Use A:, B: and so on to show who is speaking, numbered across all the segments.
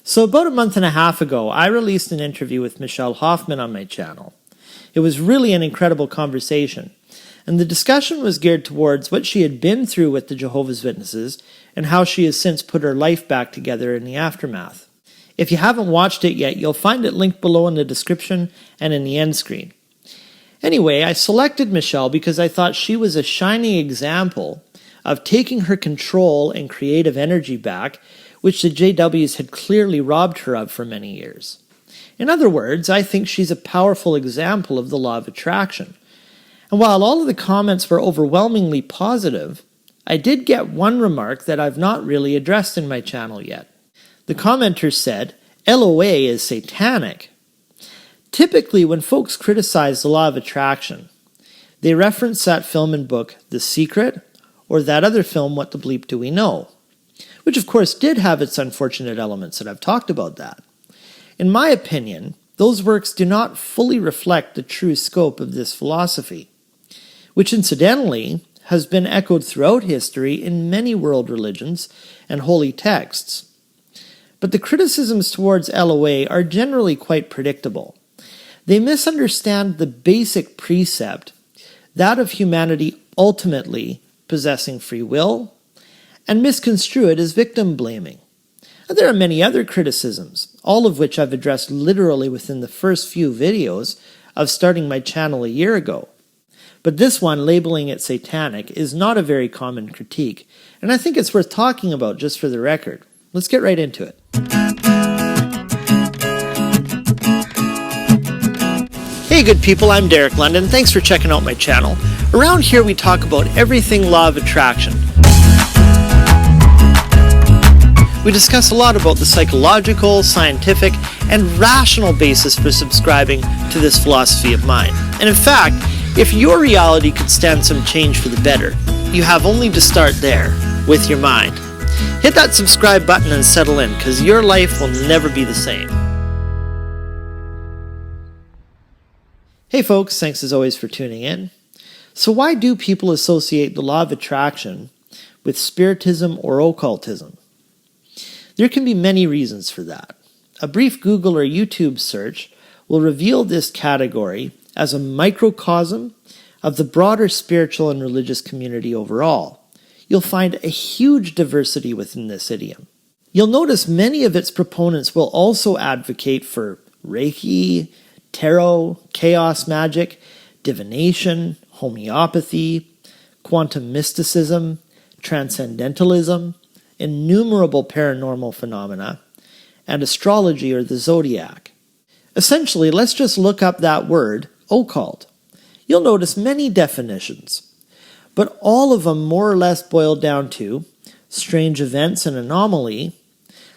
A: So about a month and a half ago, I released an interview with Michelle Hoffman on my channel. It was really an incredible conversation, and the discussion was geared towards what she had been through with the Jehovah's Witnesses and how she has since put her life back together in the aftermath. If you haven't watched it yet, you'll find it linked below in the description and in the end screen. Anyway, I selected Michelle because I thought she was a shining example of taking her control and creative energy back, which the JWs had clearly robbed her of for many years. In other words, I think she's a powerful example of the law of attraction. And while all of the comments were overwhelmingly positive, I did get one remark that I've not really addressed in my channel yet. The commenter said, LOA is satanic. Typically, when folks criticize the law of attraction, they reference that film and book, The Secret, or that other film, What the Bleep Do We Know? Which of course did have its unfortunate elements, and I've talked about that. In my opinion, those works do not fully reflect the true scope of this philosophy, which incidentally has been echoed throughout history in many world religions and holy texts. But the criticisms towards LOA are generally quite predictable. They misunderstand the basic precept, that of humanity ultimately possessing free will, and misconstrue it as victim blaming. And there are many other criticisms, all of which I've addressed literally within the first few videos of starting my channel a year ago. But this one, labeling it satanic, is not a very common critique, and I think it's worth talking about just for the record. Let's get right into it. Hey good people, I'm Derek London. Thanks for checking out my channel. Around here we talk about everything law of attraction. We discuss a lot about the psychological, scientific, and rational basis for subscribing to this philosophy of mine. And in fact, if your reality could stand some change for the better, you have only to start there, with your mind. Hit that subscribe button and settle in, because your life will never be the same. Hey folks, thanks as always for tuning in. So why do people associate the law of attraction with Spiritism or Occultism? There can be many reasons for that. A brief Google or YouTube search will reveal this category as a microcosm of the broader spiritual and religious community overall. You'll find a huge diversity within this idiom. You'll notice many of its proponents will also advocate for Reiki, tarot, chaos magic, divination, homeopathy, quantum mysticism, transcendentalism, innumerable paranormal phenomena, and astrology or the Zodiac. Essentially, let's just look up that word, occult. You'll notice many definitions, but all of them more or less boil down to strange events and anomaly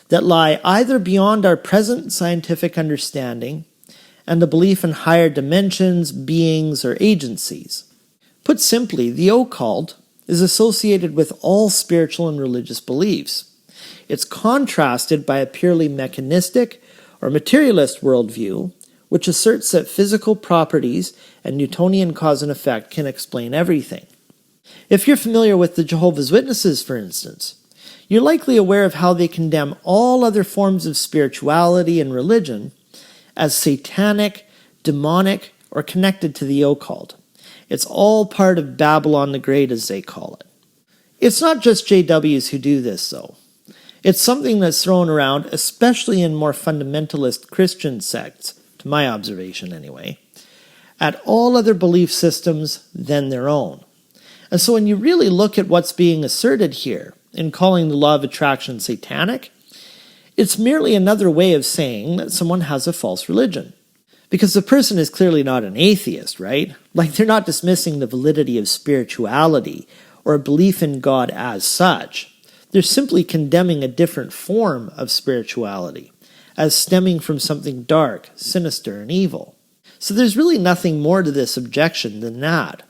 A: that lie either beyond our present scientific understanding and the belief in higher dimensions, beings, or agencies. Put simply, the occult is associated with all spiritual and religious beliefs. It's contrasted by a purely mechanistic or materialist worldview, which asserts that physical properties and Newtonian cause and effect can explain everything. If you're familiar with the Jehovah's Witnesses, for instance, you're likely aware of how they condemn all other forms of spirituality and religion as satanic, demonic, or connected to the occult. It's all part of Babylon the Great, as they call it. It's not just JWs who do this, though. It's something that's thrown around, especially in more fundamentalist Christian sects, to my observation anyway, at all other belief systems than their own. And so when you really look at what's being asserted here in calling the law of attraction satanic, it's merely another way of saying that someone has a false religion. Because the person is clearly not an atheist, right? Like, they're not dismissing the validity of spirituality or a belief in God as such. They're simply condemning a different form of spirituality as stemming from something dark, sinister, and evil. So there's really nothing more to this objection than that.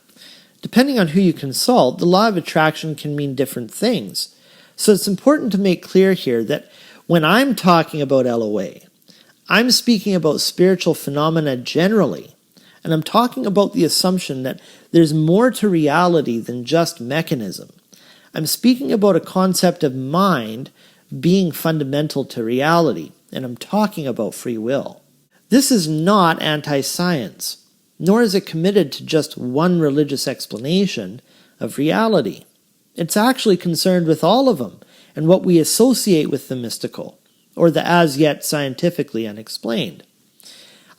A: Depending on who you consult, the law of attraction can mean different things. So it's important to make clear here that when I'm talking about LOA, I'm speaking about spiritual phenomena generally, and I'm talking about the assumption that there's more to reality than just mechanism. I'm speaking about a concept of mind being fundamental to reality, and I'm talking about free will. This is not anti-science, nor is it committed to just one religious explanation of reality. It's actually concerned with all of them and what we associate with the mystical, or the as yet scientifically unexplained.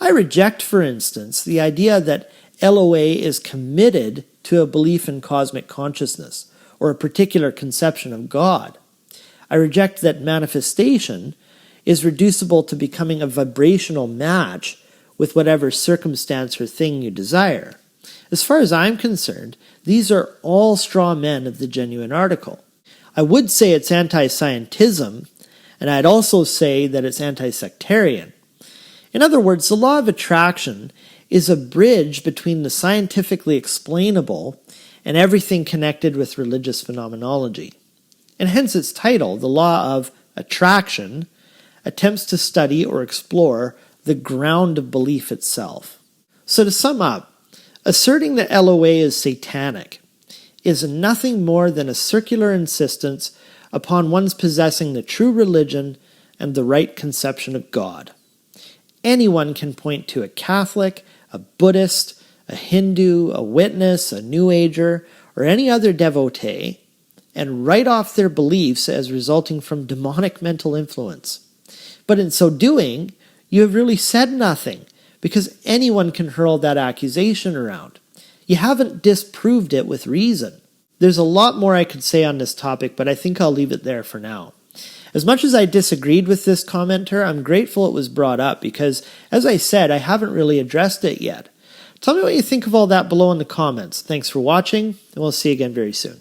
A: I reject, for instance, the idea that LOA is committed to a belief in cosmic consciousness, or a particular conception of God. I reject that manifestation is reducible to becoming a vibrational match with whatever circumstance or thing you desire. As far as I'm concerned, these are all straw men of the genuine article. I would say it's anti-scientism, and I'd also say that it's anti-sectarian. In other words, the law of attraction is a bridge between the scientifically explainable and everything connected with religious phenomenology. And hence its title, the law of attraction, attempts to study or explore the ground of belief itself. So to sum up, asserting that LOA is satanic is nothing more than a circular insistence upon one's possessing the true religion and the right conception of God. Anyone can point to a Catholic, a Buddhist, a Hindu, a witness, a New Ager, or any other devotee, and write off their beliefs as resulting from demonic mental influence. But in so doing, you have really said nothing, because anyone can hurl that accusation around. You haven't disproved it with reason. There's a lot more I could say on this topic, but I think I'll leave it there for now. As much as I disagreed with this commenter, I'm grateful it was brought up because, as I said, I haven't really addressed it yet. Tell me what you think of all that below in the comments. Thanks for watching, and we'll see you again very soon.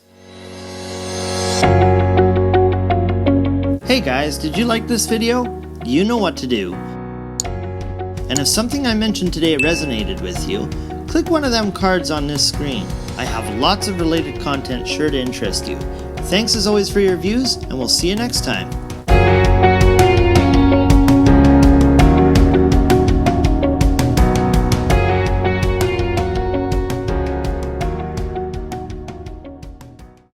A: Hey guys, did you like this video? You know what to do. And if something I mentioned today resonated with you, click one of them cards on this screen. I have lots of related content sure to interest you. Thanks as always for your views, and we'll see you next time.